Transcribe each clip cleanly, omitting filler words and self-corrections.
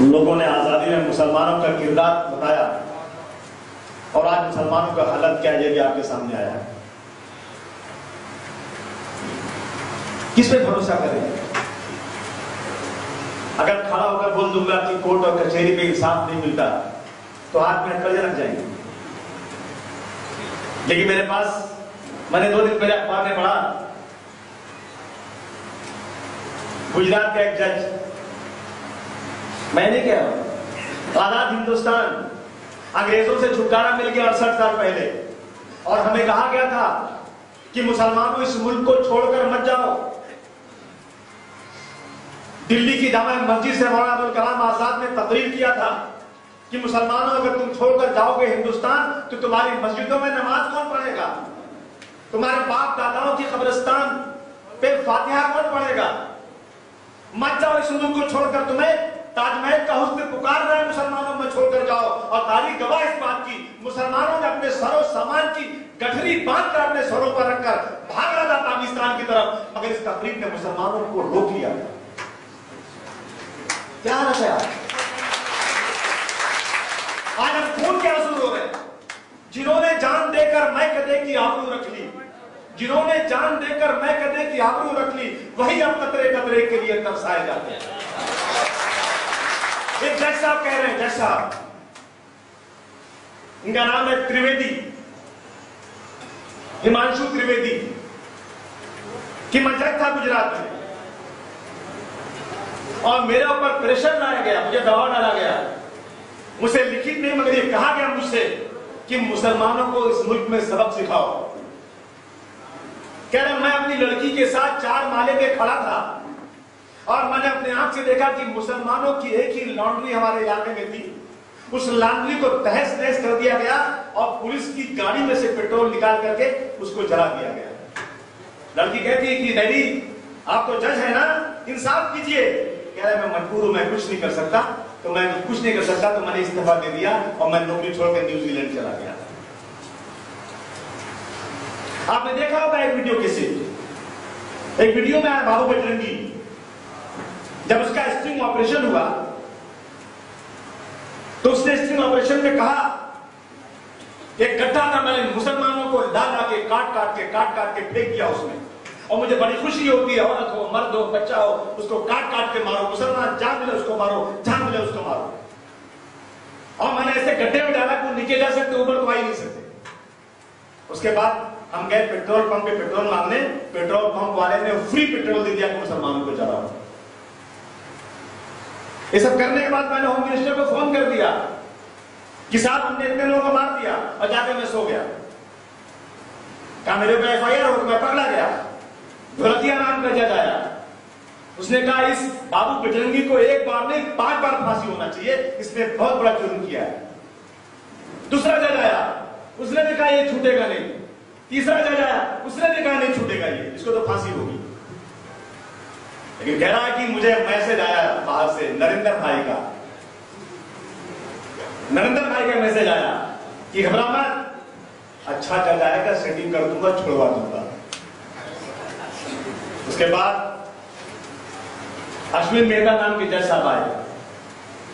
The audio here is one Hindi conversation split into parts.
लोगों ने आजादी में मुसलमानों का किरदार बताया और आज मुसलमानों का हालत क्या है ये भी आपके सामने आया है। किस पे भरोसा करें? अगर खड़ा होकर बोल दूंगा कि कोर्ट और कचहरी पे इंसाफ नहीं मिलता तो हाथ में कर्ज रख जाएंगे। लेकिन मेरे पास, मैंने 2 दिन पहले अखबार में पढ़ा, गुजरात का एक जज, मैंने क्या, आजाद हिंदुस्तान, अंग्रेजों से छुटकारा मिल गया 68 साल पहले, और हमें कहा गया था कि मुसलमानों इस मुल्क को छोड़कर मत जाओ। दिल्ली की जामा मस्जिद से मौलाना अबुल कलाम आजाद ने तकरीर किया था कि मुसलमानों अगर तुम छोड़कर जाओगे हिंदुस्तान तो तुम्हारी मस्जिदों में नमाज कौन पढ़ेगा? तुम्हारे बाप दादाओं की कब्रिस्तान पे फातिहा कौन पढ़ेगा? मत जाओ इस मुल्क को छोड़कर। तुम्हें ताजमहल का हुस्न पुकार रहा है मुसलमानों में छोड़कर जाओ, और तारीख गवाह इस बात की, मुसलमानों ने अपने सरो सामान की गठरी बांधकर अपने सरों पर रखकर भाग रहा था पाकिस्तान की तरफ, मगर इस तकरीर ने मुसलमानों को रोक लिया। क्या हालत है आज हम खून के आंसू रो रहे हैं। जिन्होंने जान देकर मैं कदे की आबरू रख ली, जिन्होंने जान देकर मैं कदे की आबरू रख ली, वही अब कतरे कतरे के लिए तरसाए जाते हैं। एक जज साहब कह रहे हैं, जज साहब, इनका नाम है त्रिवेदी, हिमांशु त्रिवेदी, कि मैं जज था गुजरात में और मेरे ऊपर प्रेशर लाया गया, मुझे दबाव डाला गया, मुझे लिखित नहीं मगर ये कहा गया मुझसे कि मुसलमानों को इस मुल्क में सबक सिखाओ। कह रहे मैं अपनी लड़की के साथ 4 माले पे खड़ा था और मैंने अपने आंख से देखा कि मुसलमानों की एक ही लॉन्ड्री हमारे इलाके में थी, उस लॉन्ड्री को तहस नहस कर दिया गया और पुलिस की गाड़ी में से पेट्रोल निकाल करके उसको जला दिया गया। लड़की कहती है कि डैडी आप तो जज है ना, इंसाफ कीजिए। कह रहा मैं मजबूर हूं, मैं कुछ नहीं कर सकता, तो मैं कुछ नहीं कर सकता, तो मैंने इस्तीफा दे दिया और मैं नौकरी छोड़कर न्यूजीलैंड चला गया। आपने देखा होगा एक वीडियो कैसे, एक वीडियो में आया बाबू बजरंगी, जब उसका स्ट्रिंग ऑपरेशन हुआ तो उसने स्ट्रिंग ऑपरेशन में कहा एक गड्ढा था, मैंने मुसलमानों को ला के काट काट के फेंक दिया उसमें, और मुझे बड़ी खुशी होती है, औरत हो मर्द हो बच्चा हो उसको काट काट के मारो, मुसलमान जहां मिले उसको मारो, जहां मिले उसको मारो। और मैंने ऐसे गड्ढे में डाला कि नीचे जा सकते, ऊपर तो आ ही नहीं सकते। उसके बाद हम गए पेट्रोल पंप पे पेट्रोल मांगने, पेट्रोल पंप वाले ने फ्री पेट्रोल दे दिया कि मुसलमानों को जलाओ। ये सब करने के बाद मैंने होम मिनिस्टर को फोन कर दिया कि साहब हमने इतने लोगों को मार दिया, और जाके मैं सो गया। कहा मेरे पे FIR हो, मैं पकड़ा गया। ढोलकिया नाम का जज आया, उसने कहा इस बाबू बजरंगी को 1 बार नहीं 5 बार फांसी होना चाहिए, इसने बहुत बड़ा जुर्म किया है। दूसरा जज आया, उसने भी कहा ये छूटेगा नहीं। तीसरा जज आया, उसने भी कहा नहीं छूटेगा ये, इसको तो फांसी होगी। लेकिन कह रहा है कि मुझे मैसेज आया बाहर से, नरेंद्र भाई का मैसेज आया कि घबरा मत, अच्छा जज आएगा, सेटिंग कर दूंगा, छुड़वा दूंगा। उसके बाद अश्विन मेहता नाम के जज साहब आए।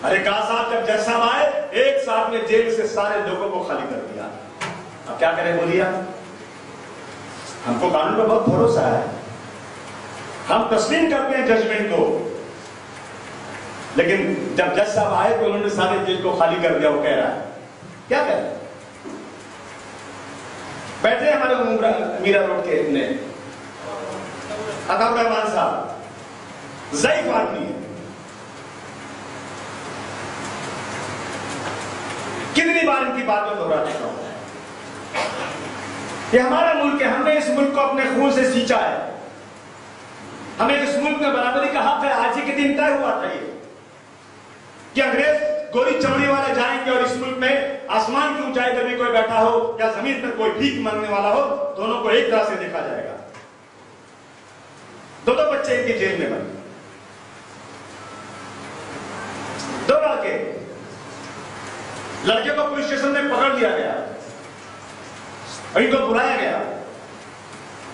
अरे कहा साहब जब जज साहब आए एक साथ में जेल से सारे लोगों को खाली कर दिया। अब क्या करें बोलिए? हमको कानून पर बहुत भरोसा है, हम तस्लीम करते हैं जजमेंट को, लेकिन जब जज साहब आए तो उन्होंने सारे जेल को खाली कर दिया। वो कह रहा है क्या करें? बैठे हमारे मीरा रोड के ने अताउर रहमान साहब, ज़ईफ आदमी है, कितनी बार इनकी बात में दोहरा चुका हूं। ये हमारा मुल्क है, हमने इस मुल्क को अपने खून से सींचा है, हमें इस मुल्क में बराबरी का हक है। आज ही के दिन तय हुआ था ये कि अंग्रेज गोरी चमड़ी वाले जाएंगे और इस मुल्क में आसमान की ऊंचाई पर भी कोई बैठा हो या जमीन पर कोई भीख मांगने वाला हो, दोनों को एक तरह से देखा जाएगा। 2 बच्चे इनकी जेल में बने, 2 लड़के को पुलिस स्टेशन में पकड़ लिया गया और इनको बुलाया गया,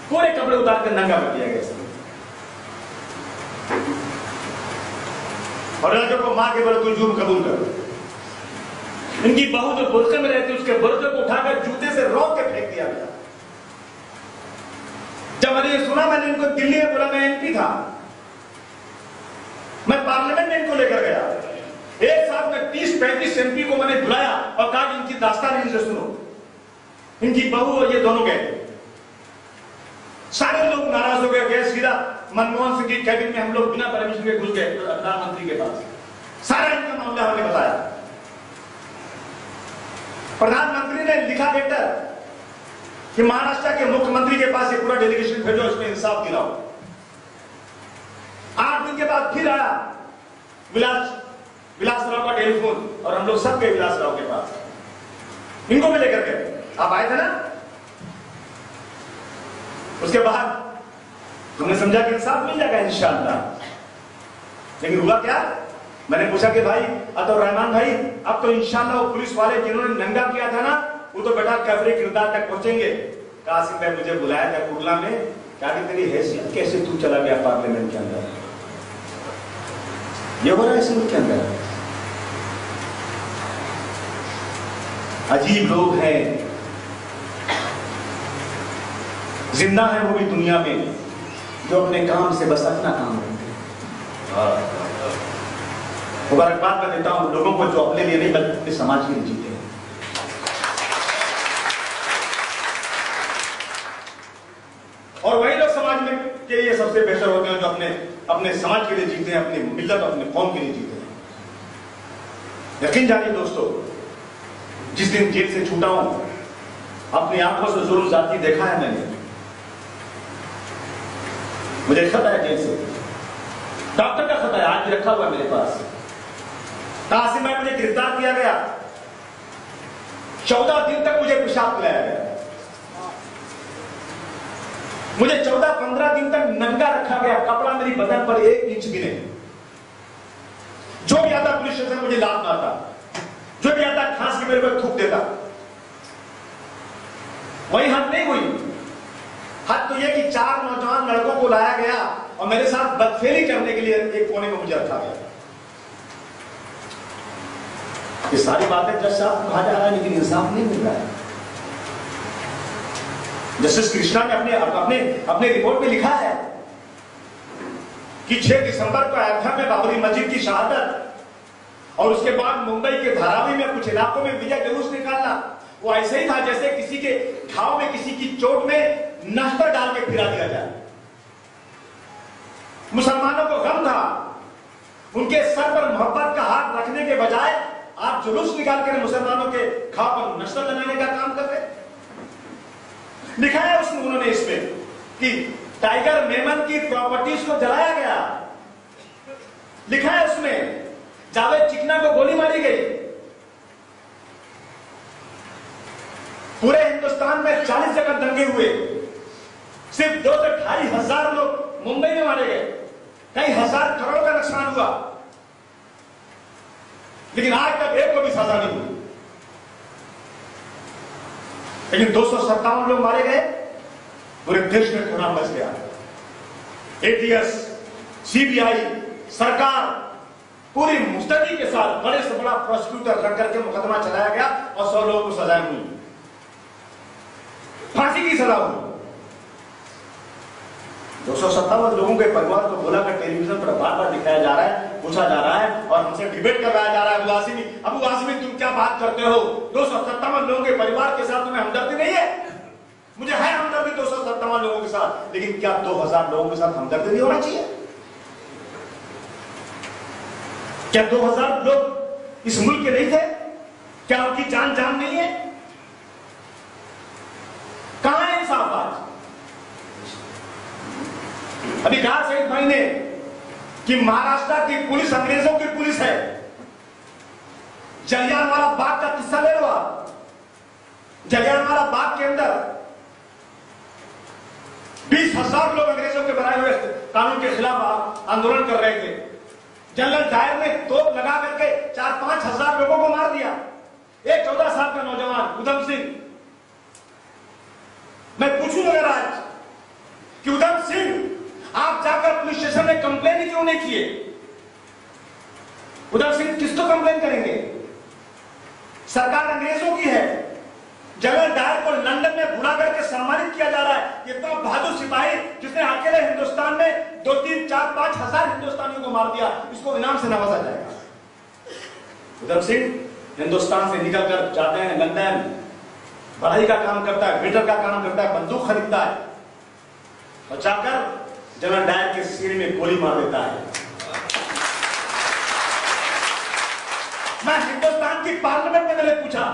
पूरे कपड़े उतार कर नंगा कर दिया गया। और लड़के को मार के बोले तू जुर्म कबूल कर। इनकी बहू जो बुर्के में रहती उसके बुर्के को उठाकर जूते से रौंद के फेंक दिया गया। जब मैंने ये सुना, मैंने इनको दिल्ली में बोला, मैं एमपी था, मैं पार्लियामेंट में इनको लेकर गया, एक साथ में 30-35 एमपी को मैंने बुलाया और कहा कि इनकी दास्तान इनसे सुनो। इनकी बहू और ये दोनों गए, सारे लोग नाराज हो गए, सीधा मनमोहन सिंह की कैबिन में हम लोग बिना परमिशन के घुस गए प्रधानमंत्री के पास, सारा इनका मामला हमने बताया। प्रधानमंत्री ने लिखा लेटर कि महाराष्ट्र के मुख्यमंत्री के पास ये पूरा डेलीगेशन भेजो, इसमें इंसाफ दिलाओ। 8 दिन के बाद फिर आया विलासराव का टेलीफोन और हम लोग सब गए विलासराव के पास, इनको भी लेकर गए, आप आए थे ना। उसके बाद हमने समझा कि इंसाफ मिल जाएगा इंशाअल्लाह, लेकिन हुआ क्या? मैंने पूछा कि भाई अतुर रहमान भाई, अब तो इंशाअल्लाह वो पुलिस वाले जिन्होंने नंगा किया था ना, वो तो बेटा कैफरे किरदार तक पहुंचेंगे। कासिम भाई मुझे बुलाया था कुर्ला में, क्या कि तेरी हैसियत कैसे तू चला गया पार्लियामेंट के अंदर, ये हो रहा है इसके अंदर। अजीब लोग हैं, जिंदा है वो भी दुनिया में, जो अपने काम से बस अपना काम करते हैं। मुबारकबाद मैं देता हूं लोगों को जो अपने लिए नहीं बल्कि अपने समाज के लिए जीते हैं। और वही लोग समाज में के लिए सबसे बेहतर होते हैं जो अपने समाज के लिए जीते हैं, अपनी मिल्लत, अपने कौम के लिए जीते हैं। यकीन जानिए दोस्तों, जिस दिन जेल से छूटा हूं, अपनी आंखों से जुल्म जाती देखा है मैंने। मुझे खत आया जेल से, डॉक्टर का खत आया, आज भी रखा हुआ है मेरे पास। कासिम भाई मुझे गिरफ्तार किया गया, 14 दिन तक मुझे पेशाब पिलाया गया, मुझे 14-15 दिन तक नंगा रखा गया, कपड़ा मेरी बदन पर 1 इंच भी नहीं। जो भी आता पुलिस स्टेशन मुझे लात मारता, जो भी आता खांस के मेरे पर थूक देता। वही हद नहीं हुई, हद तो यह कि 4 नौजवान लड़कों को लाया गया और मेरे साथ बदफेली करने के लिए एक कोने में मुझे रखा गया। ये सारी बातें जज साहब को कहा जा रहा है, लेकिन इंसाफ नहीं मिल रहा है। जस्टिस कृष्णा ने अपने रिपोर्ट में लिखा है कि 6 दिसंबर को अयोध्या में बाबरी मस्जिद की शहादत और उसके बाद मुंबई के धारावी में कुछ इलाकों में विजय जुलूस निकालना वो ऐसे ही था जैसे किसी के घाव में किसी की चोट में नश्तर डाल के फिरा दिया जाए। मुसलमानों को गम था, उनके सर पर मोहब्बत का हाथ रखने के बजाय आप जुलूस निकाल कर मुसलमानों के घाव पर नश्तर लगाने का काम कर रहे। लिखा है उसमें उन्होंने इसमें कि टाइगर मेमन की प्रॉपर्टीज को जलाया गया। लिखा है उसमें जावेद चिकना को गोली मारी गई। पूरे हिंदुस्तान में 40 जगह दंगे हुए, सिर्फ 2 से 2.5 हजार लोग मुंबई में मारे गए, कई हजार करोड़ का नुकसान हुआ, लेकिन आज तक एक को भी सजा नहीं हुई। लेकिन 257 लोग मारे गए, पूरे देश में खुनाम मच गया। एटीएस, सीबीआई, सरकार पूरी मुस्तैदी के साथ बड़े से बड़ा प्रोसिक्यूटर रख करके मुकदमा चलाया गया और 100 लोगों को सजाएं हुई, फांसी की सजा हुई। 257 लोगों के परिवार को बोला कर टेलीविजन पर बार-बार दिखाया जा रहा है, पूछा जा रहा है और हमसे डिबेट करवाया जा रहा है। अबू आसिमी तुम क्या बात करते हो? 257 लोगों के परिवार के साथ तुम्हें हमदर्दी नहीं है? मुझे है हमदर्दी 257 लोगों के साथ, लेकिन क्या 2000 लोगों के साथ हमदर्दी नहीं होना चाहिए? क्या 2000 लोग इस मुल्क के नहीं थे? क्या उनकी जान नहीं है? कहां है इंसाफ आज? अभी कहा शहीद भाई ने कि महाराष्ट्र की पुलिस अंग्रेजों की पुलिस है। जलियांवाला बाग का किस्सा ले लो आप। जलियांवाला बाग के अंदर 20,000 लोग अंग्रेजों के बनाए हुए कानून के खिलाफ आंदोलन कर रहे थे। जनरल डायर ने तोप लगा करके 4-5 हजार लोगों को मार दिया। एक 14 साल का नौजवान उधम सिंह, मैं पूछूं अगर आज कि उधम सिंह आप जाकर पुलिस स्टेशन में कंप्लेन क्यों नहीं किए? उधम सिंह किसको कंप्लेन करेंगे? सरकार अंग्रेजों की है। जनरल डायर को लंदन में बुला करके सम्मानित किया जा रहा है। इतना बहादुर सिपाही जिसने अकेले हिंदुस्तान में 2, 3, 4, 5 हजार हिंदुस्तानियों को मार दिया, इसको इनाम से नवाजा जाएगा। उधम सिंह हिंदुस्तान से निकलकर जाते हैं लंदन, पढ़ाई का काम करता है, वेटर का काम करता है, बंदूक खरीदता है और जाकर जनरल डायर के सिर में गोली मार देता है। मैं हिंदुस्तान की पार्लियामेंट में मैंने पूछा,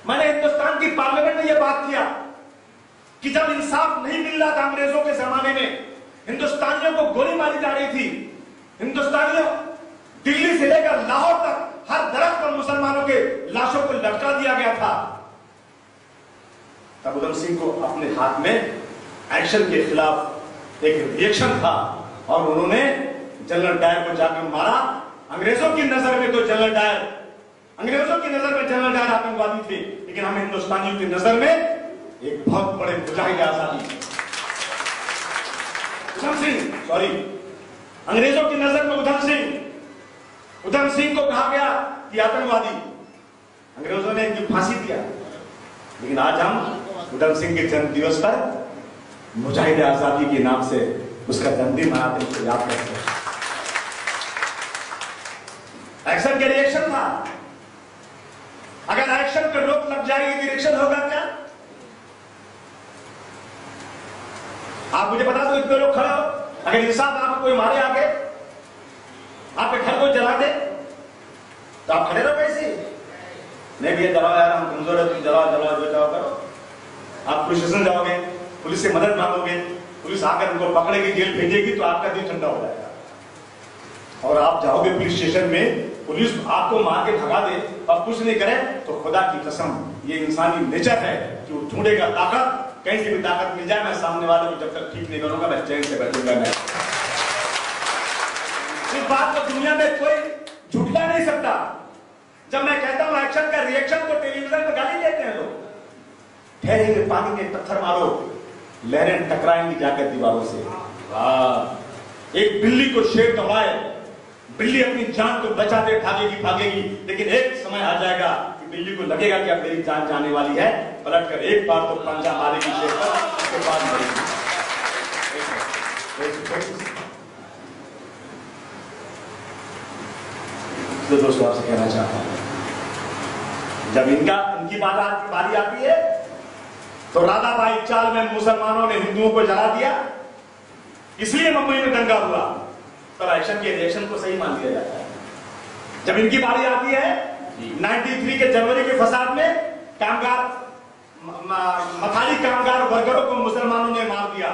मैंने हिंदुस्तान की पार्लियामेंट में यह बात किया कि जब इंसाफ नहीं मिल रहा था अंग्रेजों के जमाने में, हिंदुस्तानियों को गोली मारी जा रही थी, हिंदुस्तानियों दिल्ली से लेकर लाहौर तक हर दरख्त पर मुसलमानों के लाशों को लटका दिया गया था, तब उधम सिंह को अपने हाथ में एक्शन के खिलाफ एक रिएक्शन था और उन्होंने जनरल डायर को जाकर मारा। अंग्रेजों की नजर में तो जनरल डायर, अंग्रेजों की नजर में जनरल डायर आतंकवादी थे, लेकिन हम हिंदुस्तानियों की नजर में एक बहुत बड़े मुजाहिद आजादी। उधम सिंह, सॉरी, अंग्रेजों की नजर में उधम सिंह को कहा गया कि आतंकवादी, अंग्रेजों ने इनकी फांसी दिया, लेकिन आज हम उधम सिंह के जन्म दिवस पर मुजाहिद आजादी के नाम से उसका जन्मदिन मनाते हैं, उसको याद करते हैं। एक्शन के रिएक्शन था। अगर एक्शन पर रोक लग जाएगी तो रिएक्शन होगा क्या? आप मुझे बता दो, इतने लोग खड़े हो, अगर इंसाफ आपको कोई मारे आगे, आपके घर को जला दे तो आप खड़े रहो कैसे? नहीं भैया जलाओ यार, हम कमजोर है, तुम जलाओ जो चाहो करो। आप पुलिस स्टेशन जाओगे, पुलिस से मदद मांगोगे, पुलिस आकर उनको पकड़ेगी, जेल भेजेगी तो आपका दिल ठंडा हो जाएगा। और आप जाओगे पुलिस स्टेशन में, पुलिस आपको मार के भगा दे और कुछ नहीं करे तो खुदा की कसम, ये इंसानी नेचर है कि वो ढूंढेगा ताकत, कहीं से भी ताकत मिल जाए, मैं सामने वाले को जब तक ठीक नहीं करूंगा मैं चैन से बैठूंगा। मैं इस बात को दुनिया में कोई झुठला नहीं सकता। जब मैं कहता हूं एक्शन का रिएक्शन, तो टेलीविजन पर गाली देते हैं लोग, ठहरेंगे पानी में पत्थर मारो, लहरें टकराएंगी जाकर दीवारों से। एक बिल्ली को शेर दौड़ाए, बिल्ली अपनी जान को बचाते भागेगी, लेकिन एक समय आ जाएगा कि बिल्ली को लगेगा कि अब मेरी जान जाने वाली है, पलटकर एक बार तो पंजा मारेगी शेर पर, उसके बाद मरेगी। तो दोस्तों आपसे कहना चाहता हूं, जब इनकी बारी आती है तो राधाबाई चाल में मुसलमानों ने हिंदुओं को जला दिया, इसलिए मुंबई में दंगा हुआ, तब एक्शन के रिएक्शन को सही मान लिया जाता है। जब इनकी बारी आती है 93 के जनवरी के फसाद में मथाली कामगार वर्करों को मुसलमानों ने मार दिया,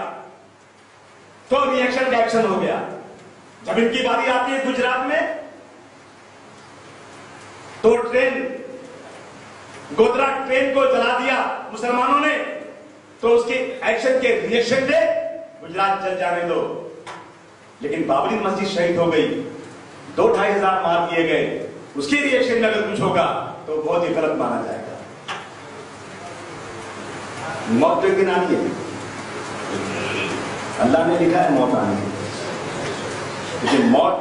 तो रिएक्शन का एक्शन हो गया। जब इनकी बारी आती है गुजरात में, तो गोधरा ट्रेन को जला दिया मुसलमानों ने, तो उसके एक्शन के रिएक्शन से गुजरात जल जाने दो। लेकिन बाबरी मस्जिद शहीद हो गई, 2-2.5 हजार मार दिए गए, उसके रिएक्शन में अगर कुछ होगा तो बहुत ही गलत माना जाएगा। मौत तो एक दिन आनी है, अल्लाह ने लिखा है मौत आनी है, लेकिन मौत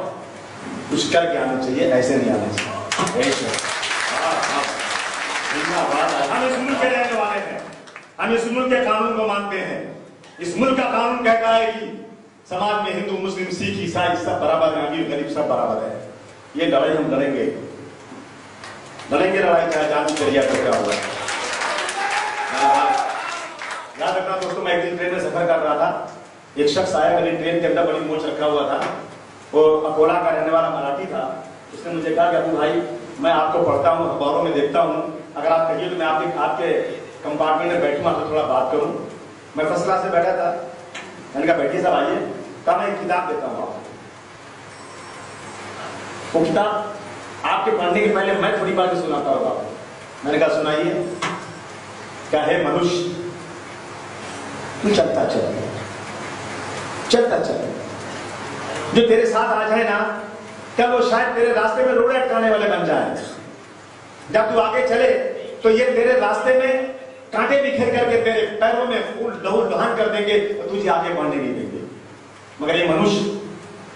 कुछ करके आनी चाहिए, ऐसे नहीं आना चाहिए। हम इस मुल्क के रहने वाले हैं, हम इस मुल्क के कानून को मानते हैं। इस मुल्क का कानून कहता है कि समाज में हिंदू, मुस्लिम, सिख, ईसाई सब बराबर है, अमीर गरीब सब बराबर है। ये लड़ाई हम लड़ेंगे लड़ाई, चाहे जान की जरिया पर क्या हुआ। याद रखना दोस्तों, मैं एक दिन ट्रेन में सफर कर रहा था, एक शख्स आया, मेरी ट्रेन के अंदर बड़ी मोच रखा हुआ था, वो अकोला का रहने वाला मराठी था। उसने मुझे कहा कि अबू भाई, मैं आपको पढ़ता हूँ, अखबारों में देखता हूँ, अगर आप कहिए तो मैं आपके कंपार्टमेंट में बैठूंगा तो थोड़ा बात करूं। मैं फर्स्ट क्लास से बैठा था, मैंने कहा बैठिए साहब आइए, कहा मैं एक किताब देता हूं आपको। वो किताब आपके पढ़ने के पहले मैं थोड़ी बात सुनाता हूँ आपको। मैंने कहा सुनाइए। क्या है मनुष्य, तू चलता चल, जो तेरे साथ आ जाए ना, क्या वो शायद तेरे रास्ते में रोड़े अटकाने वाले बन जाए। जब तू आगे चले तो ये तेरे रास्ते में कांटे बिखेर करके तेरे पैरों में फूल लहूलुहान कर देंगे और तुझे आगे बढ़ने नहीं देंगे। मगर ये मनुष्य,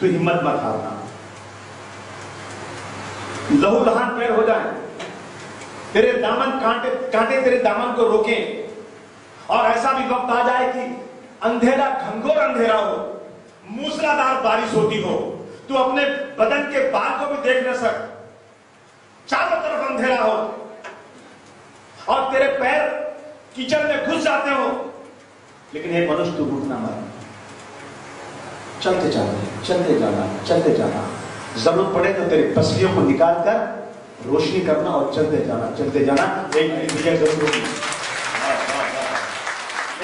तू हिम्मत मत हारना, लहूलुहान पैर हो जाएं, तेरे दामन कांटे तेरे दामन को रोकें, और ऐसा भी वक्त आ जाए कि अंधेरा, घंघोर अंधेरा हो, मूसलाधार बारिश होती हो, तू अपने बदन के बाल को भी देख न सक, चारों तरफ अंधेरा हो और तेरे पैर कीचड़ में घुस जाते हो, लेकिन हे मनुष्य तू रुक ना मत, चलते जाना, चलते जाना, चलते जाना। जरूरत पड़े तो तेरी पसलियों को निकाल कर रोशनी करना और चलते जाना, चलते जाना। एक दिन विजय जरूर होगी,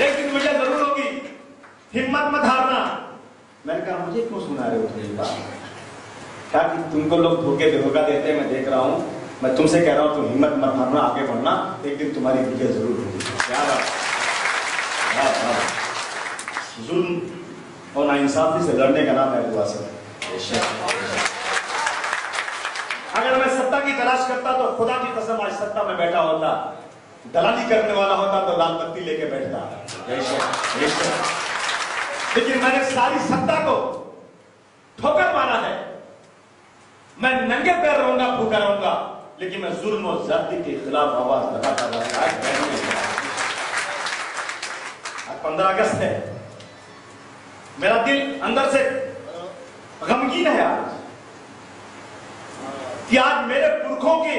एक दिन विजय जरूर होगी, हिम्मत मत हारना। मैंने कहा मुझे क्यों सुना रहे हो तुम बात? क्या कि तुमको लोग धोखा देते हैं, मैं देख रहा हूं, मैं तुमसे कह रहा हूं तुम हिम्मत मत हारना, आगे बढ़ना, एक दिन तुम्हारी विजय जरूर होगी। क्या बात, जुल्म और नाइंसाफी से लड़ने का नाम है दुआ से। अगर मैं सत्ता की तलाश करता तो खुदा की कसम आज सत्ता में बैठा होता, दलाली करने वाला होता तो लाल बत्ती लेके बैठता। लेकिन मैंने सारी सत्ता को ठोकर मारा है। मैं नंगे पैर रहूंगा, भूखा रहूंगा, लेकिन मैं जुल्म और जाति के खिलाफ आवाज लगाता रहूंगा। आज 15 अगस्त है, मेरा दिल अंदर से गमगीन है आज कि आज मेरे पुरखों की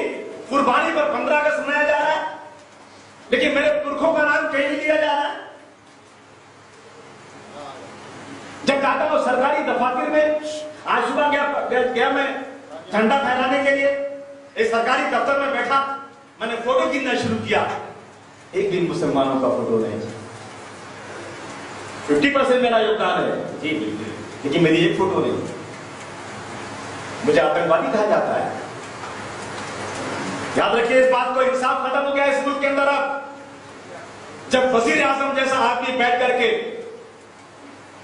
कुर्बानी पर 15 अगस्त मनाया जा रहा है, लेकिन मेरे पुरखों का नाम कहीं नहीं लिया जा रहा है। जब जाता हूं सरकारी दफातर में, आज सुबह गया मैं झंडा फहराने के लिए, एक सरकारी दफ्तर में बैठा, मैंने फोटो गिनना शुरू किया, एक भी मुसलमानों का फोटो नहीं। 50% मेरा योगदान है जी, लेकिन मेरी एक फोटो नहीं। मुझे आतंकवादी कहा जाता है। याद रखिए इस बात को, इंसाफ खत्म हो गया इस मुल्क के अंदर। अब जब वजीर आजम जैसा आदमी बैठ करके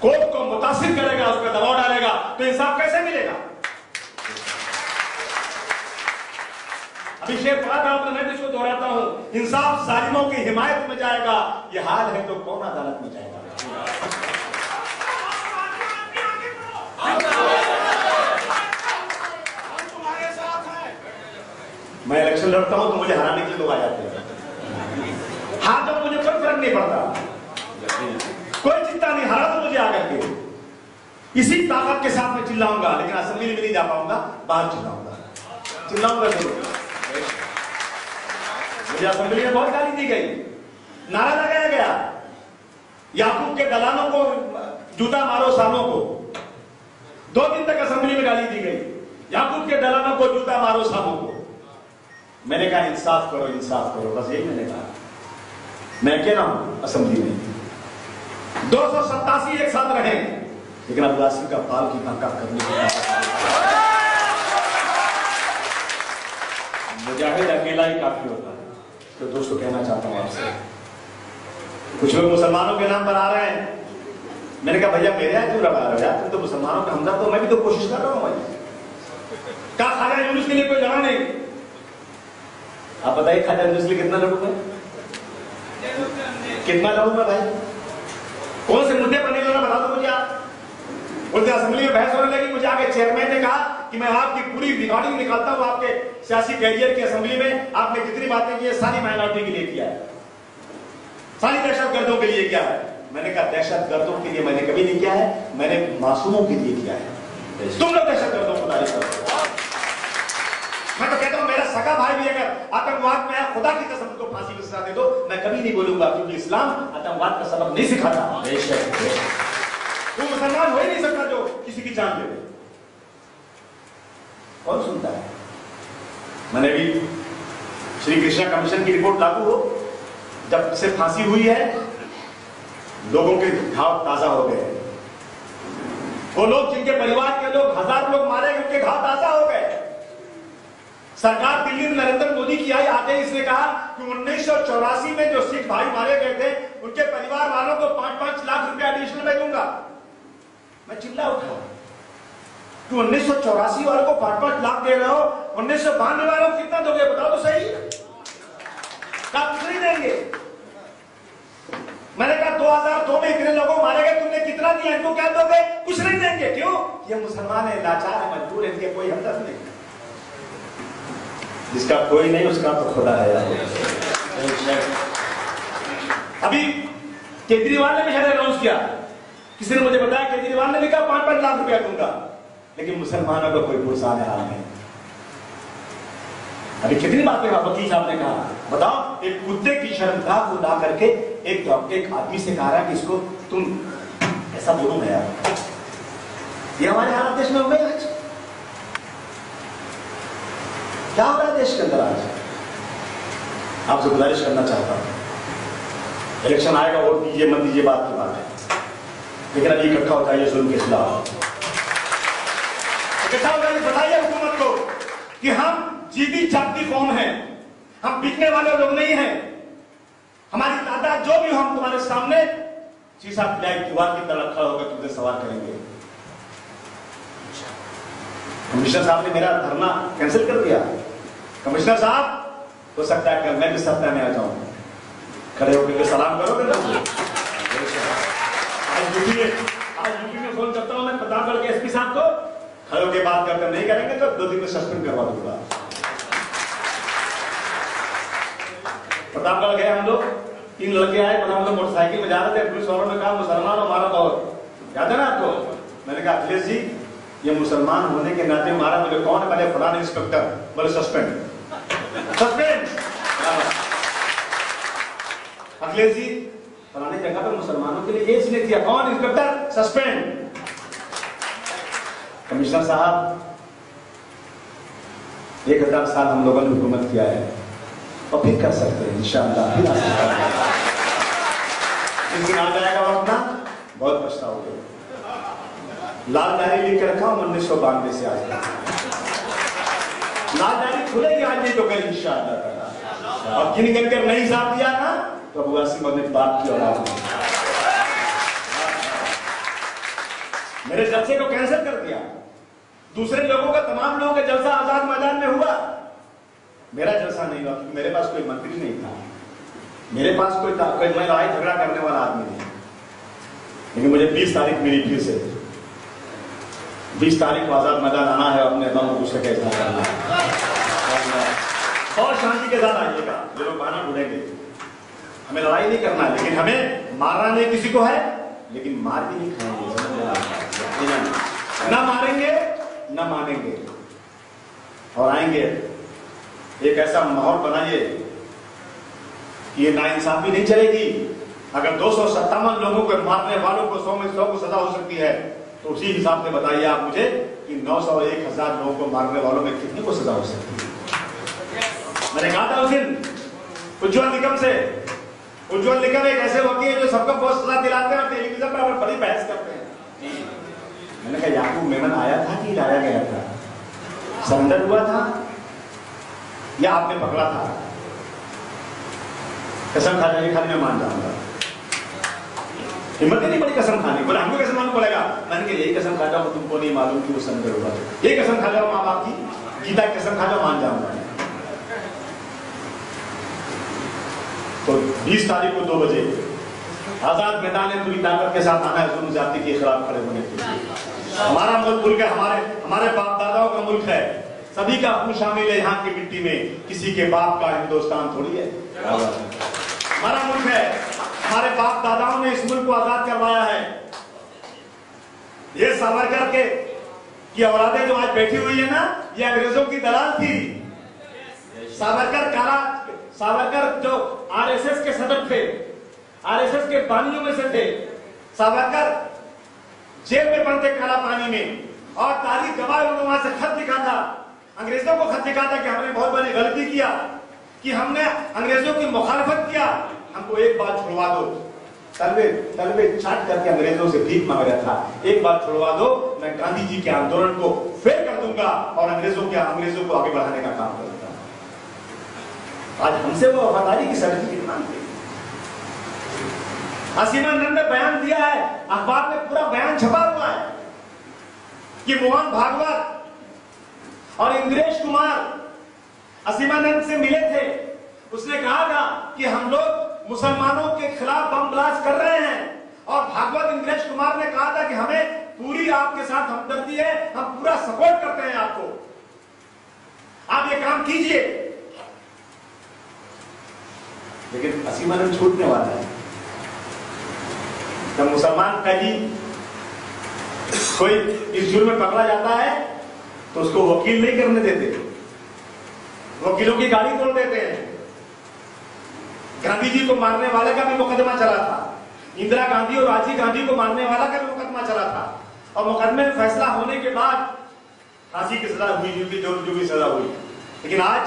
कोर्ट को मुतासिर करेगा, उस पर दबाव डालेगा, तो इंसाफ कैसे मिलेगा? अभी शेर पढ़ा था तो मैं इसको दोहराता हूं, इंसाफ जालिमों की हिमायत में जाएगा, ये हाल है तो कौन अदालत में जाएगा? मैं इलेक्शन लड़ता हूं तो मुझे हराने के लिए लोग आ जाते हैं। हार जब मुझे कोई फर्क नहीं पड़ता, कोई चिंता नहीं, हरा तो मुझे आकर के इसी ताकत के साथ मैं चिल्लाऊंगा, लेकिन असेंबली में नहीं जा पाऊंगा, बाहर चिल्लाऊंगा जरूर। मुझे असेंबली में बहुत गाली दी गई, नारा लगाया गया, याकूब के दलालों को जूता मारो सालों को। 2 दिन तक असेंबली में गाली दी गई, याकूब के दलालों को जूता मारो सालों को। मैंने कहा इंसाफ करो, इंसाफ करो, बस यही मैंने कहा। मैं कह रहा हूं असेंबली में 287 एक साथ रहे, लेकिन अब लासी का पाल की ताकत करने की मुजाहिद अकेला ही काफी होता है। तो दोस्तों कहना चाहता हूं आपसे, कुछ लोग मुसलमानों के नाम पर आ रहे हैं। मैंने कहा भैया मेरे यहाँ क्यों लड़ा रहे हो यार, तुम तो मुसलमानों का हमदर्द, तो मैं भी तो कोशिश कर रहा हूं भाई। कहा खाजा यूनुस के लिए कोई लड़ा नहीं। आप बताइए खाजा यूनुस के लिए कितना लड़ूंगा, कितना लड़ूंगा भाई? कौन से मुद्दे पर नहीं लड़ा बता दो मुझे आप। बोलते असेंबली में बहस होने लगी, मुझे आगे चेयरमैन ने कहा कि मैं आपकी पूरी रिकॉर्डिंग निकालता हूं आपके सियासी कैरियर की। असेंबली में आपने जितनी बातें की है सारी माइनॉरिटी के लिए किया है, सारी दहशतगर्दों के लिए किया है। मैंने कहा दहशतगर्दों के लिए मैंने कभी नहीं किया है, मैंने मासूमों के लिए किया है। तुम लोग दहशतगर्दों को तारीफ करते हो। मैं तो कहता हूं मेरा सगा भाई भी अगर आतंकवाद में है, खुदा की कसम उसको फांसी की सजा दे दो, मैं कभी नहीं बोलूंगा, क्योंकि इस्लाम आतंकवाद का सबक नहीं सिखाता। वो मुसलमान हो ही नहीं सकता जो किसी की जान ले। कौन सुनता है? मैंने भी श्री कृष्णा कमीशन की रिपोर्ट लागू हो, जब से फांसी हुई है लोगों के घाव ताजा हो गए। वो लोग जिनके परिवार के लोग 1000 लोग मारे गए, उनके घाव ताजा हो गए। सरकार दिल्ली में नरेंद्र मोदी की आई, आते ही इसने कहा कि 1984 में जो सिख भाई मारे गए थे उनके परिवार वालों को 5-5 लाख रुपया एडिशनल में दूंगा। मैं चिल्ला उठा कि 1984 वालों को 5-5 लाख दे रहे हो, 1992 वालों को कितना दोगे बताओ तो सही। क्या कुछ नहीं देंगे? मैंने कहा 2002 में इतने लोगों मारे गए, तुमने कितना दिया, इनको क्या दोगे? कुछ नहीं देंगे। क्यों? ये मुसलमान है, लाचार है, मजबूर है, इनके कोई हमदर्द नहीं। जिसका कोई नहीं उसका तो खुदा है। अभी केजरीवाल ने भी शायद अनाउंस किया, किसी ने मुझे बताया केजरीवाल ने भी कहा 5-5 लाख रुपया दूंगा, लेकिन मुसलमानों का कोई पुरसान हाल नहीं। अभी कितनी बातें वकील साहब ने कहा, बताओ एक कुत्ते की शर्मगाह को ला करके एक आदमी से कहा कि इसको तुम ऐसा बोलो ना यार। ये हमारे हालात देश में हो गए आज। क्या हो रहा है देश के अंदर आज? आपसे गुजारिश करना चाहता हूं, इलेक्शन आएगा, वोट दीजिए मत दीजिए बात की बात है, लेकिन अभी इकट्ठा होता है जुल्म के खिलाफ। इकट्ठा होता है, बताइए हुकूमत को कि हम जीती जागती कौम है, हम बिकने वाले लोग नहीं हैं। हमारी तादाद जो भी हो, हम तुम्हारे सामने शीशा पिलाई दीवार की तरह खड़ा होकर तुमसे सवाल करेंगे। कमिश्नर साहब ने मेरा धरना कैंसिल कर दिया। कमिश्नर साहब, हो सकता है कि मैं भी सत्ता में आ जाऊं, खड़े होकर सलाम करोगे ना? आज यूपी में फोन करता हूं मैं प्रतापगढ़ के एसपी साहब को, खड़े होकर बात करते नहीं करेंगे तो 2 दिन में सस्पेंड करवा दूंगा। प्रतापगढ़ गए हम लोग, 3 लड़के आए, हम लोग मोटरसाइकिल में जा रहे थे, पुलिस वालों ने कहा मुसलमान हो मारा बहुत, याद है ना आपको? मैंने कहा अखिलेश जी ये मुसलमान होने के नाते मारा, मुझे कौन है? पहले फलाने इंस्पेक्टर, बोले सस्पेंड। अखिलेश जी फलाने जगह पर मुसलमानों के लिए केस नहीं किया, कौन? Inspector, suspend. कमिश्नर साहब 1000 साल हम लोगों ने हुकूमत किया है और फिर कर सकते हैं इंशाअल्लाह। फिर इस दिन आ जाएगा वक्त ना, बहुत पछताओगे। लाल डायरी लिख के रखा हूं 1992 से आज तक। लाल डायरी खुलेगी आज नहीं तो कल इंशाअल्लाह। अब गिन गिन कर नहीं हिसाब दिया ना तो अबू आसिम अपने बाप की औलाद में। मेरे जलसे को कैंसिल कर दिया। दूसरे लोगों का, तमाम लोगों का जलसा आजाद मैदान में हुआ, मेरा जलसा नहीं हुआ क्योंकि मेरे पास कोई मंत्री नहीं था, मेरे पास कोई मैं लड़ाई झगड़ा करने वाला आदमी नहीं। लेकिन मुझे 20 तारीख मिली, फिर से 20 तारीख को आजाद मैदान आना है, अपने दम को दूसरे का इजहार करना है और शांति के साथ आइएगा। जो लोग बहाना ढूंढेंगे, हमें लड़ाई नहीं करना है, लेकिन हमें मारना नहीं किसी को है, लेकिन मार भी नहीं खाएंगे, ना मारेंगे ना मानेंगे। और आएंगे एक ऐसा माहौल बनाइए कि ये नाइंसाफी नहीं चलेगी। अगर 257 लोगों को मारने वालों को 100 में 100 को सजा हो सकती है, तो उसी हिसाब से बताइए आप मुझे कि 900 और 1000 लोगों को मारने वालों में कितनी को सजा हो सकती है? मैंने कहा था उस दिन उज्ज्वल निकम से, उज्ज्वल निकम एक ऐसे वकील है जो सबको बहुत सजा दिलाते हैं और टेलीविजन पर बड़ी बहस करते हैं। मैंने कहा याकूब मेमन आया था कि लाया गया था? सरेंडर हुआ था या आपने पकड़ा था? कसम खा जाएगी, खाली मैं मान जाऊंगा। हिम्मत नहीं बड़ी कसम खाने, बोले हमको कसम मालूम पड़ेगा। मैंने कहा यही कसम खा जाओ, तुमको नहीं मालूम कि वो सरेंडर हुआ। यही कसम खा जाओ, माँ बाप की गीता की कसम खा जाओ, मान जाऊंगा। तो 20 तारीख को 2 बजे आजाद मैदान में पूरी ताकत के साथ आना है जुल्म ज्यादती के खिलाफ खड़े होने के लिए। हमारा मुल्क है, हमारे बाप दादाओं का मुल्क है, सभी का खून शामिल है यहाँ की मिट्टी में, किसी के बाप का हिंदुस्तान थोड़ी है। हमारा मुल्क है, हमारे बाप दादाओं ने इस मुल्क को आजाद करवाया है। ये सावरकर के की औलादें जो आज बैठी हुई है ना, ये अंग्रेजों की दलाल थी। सावरकर जो आरएसएस के सदस्य थे, आरएसएस के बानियों में से थे। सावरकर जेल में बंद थे काला पानी में, और तारीख गवाह उन्होंने वहां से खत लिखा था, अंग्रेजों को खत लिखा था कि हमने बहुत बड़ी गलती किया कि हमने अंग्रेजों की मुखालफत किया, हमको एक बात छुड़वा दो। तलवे चाट करके अंग्रेजों से भीख मांग रहा था, एक बात छुड़वा दो, मैं गांधी जी के आंदोलन को फेल कर दूंगा और अंग्रेजों को आगे बढ़ाने का काम करूंगा। आज हमसे वो वफादारी की सर्टिफिकेट मांगते। असीमानंद ने बयान दिया है, अखबार में पूरा बयान छपा हुआ है कि मोहन भागवत और इंद्रेश कुमार असीमानंद से मिले थे। उसने कहा था कि हम लोग मुसलमानों के खिलाफ बम ब्लास्ट कर रहे हैं, और भागवत इंद्रेश कुमार ने कहा था कि हमें पूरी आपके साथ हमदर्दी है, हम पूरा सपोर्ट करते हैं आपको, आप ये काम कीजिए। लेकिन असीमन छूटने वाला है। जब मुसलमान कैदी कोई इस जुर्म में पकड़ा जाता है तो उसको वकील नहीं करने देते, वकीलों की गाड़ी तोड़ देते हैं। गांधी जी को मारने वाले का भी मुकदमा चला था, इंदिरा गांधी और राजीव गांधी को मारने वाला का भी मुकदमा चला था, और मुकदमे में फैसला होने के बाद फांसी की सजा हुई, जो भी सजा हुई। लेकिन आज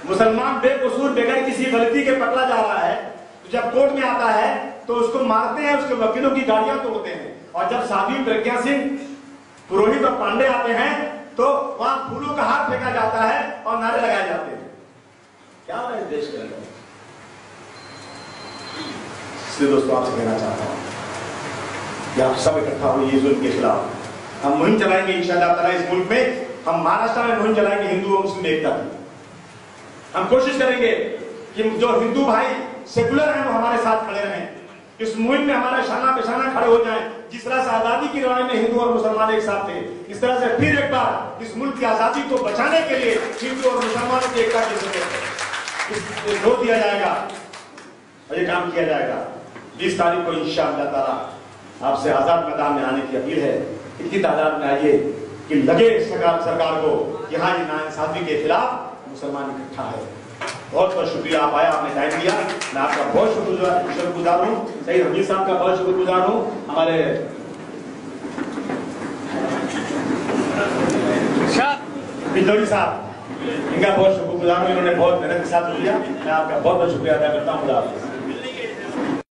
मुसलमान बेकसूर बगैर किसी गलती के पकड़ा जा रहा है, तो जब कोर्ट में आता है तो उसको मारते हैं, उसके वकीलों की गाड़ियां तोड़ते हैं। और जब साध्वी प्रज्ञा सिंह, पुरोहित और पांडे आते हैं तो वहां फूलों का हाथ फेंका जाता है और नारे लगाए जाते हैं। क्या हो रहा है देश के अंदर? इसलिए दोस्तों आपसे कहना चाहता हूं कि आप सब इकट्ठा हुए जुल्म के खिलाफ हम मुहिम चलाएंगे इंशाअल्लाह ताला। इस मुल्क में हम महाराष्ट्र में मुहिम चलाएंगे हिंदू और मुस्लिम एकता की। हम कोशिश करेंगे कि जो हिंदू भाई सेकुलर हैं वो हमारे साथ खड़े रहें, इस मुहिम में हमारा शाना पेशाना खड़े हो जाएं। जिस तरह से आजादी की लड़ाई में हिंदू और मुसलमान एक साथ थे, इस तरह से फिर एक बार इस मुल्क की आजादी को बचाने के लिए हिंदू और मुसलमानों की एकता की जरूरत है। जोर दिया जाएगा और ये काम किया जाएगा। 20 तारीख को इंशाअल्लाह ताला आपसे आजाद मैदान में आने की अपील है। इतनी तादाद में आइए कि लगे सरकार को कि हाँ ये नाइंसाफी के खिलाफ मुसलमान इकट्ठा है। बहुत बहुत शुक्रिया, आप आया, आपने टाइम दिया। मैं आपका बहुत शुक्रगुजार हूँ, सईद हमीद साहब का बहुत शुक्रगुजार हूँ, हमारे बिंदौरी साहब इनका बहुत शुक्रगुजार हूँ, इन्होंने बहुत मेहनत के साथ किया। मैं आपका बहुत बहुत शुक्रिया अदा करता हूँ।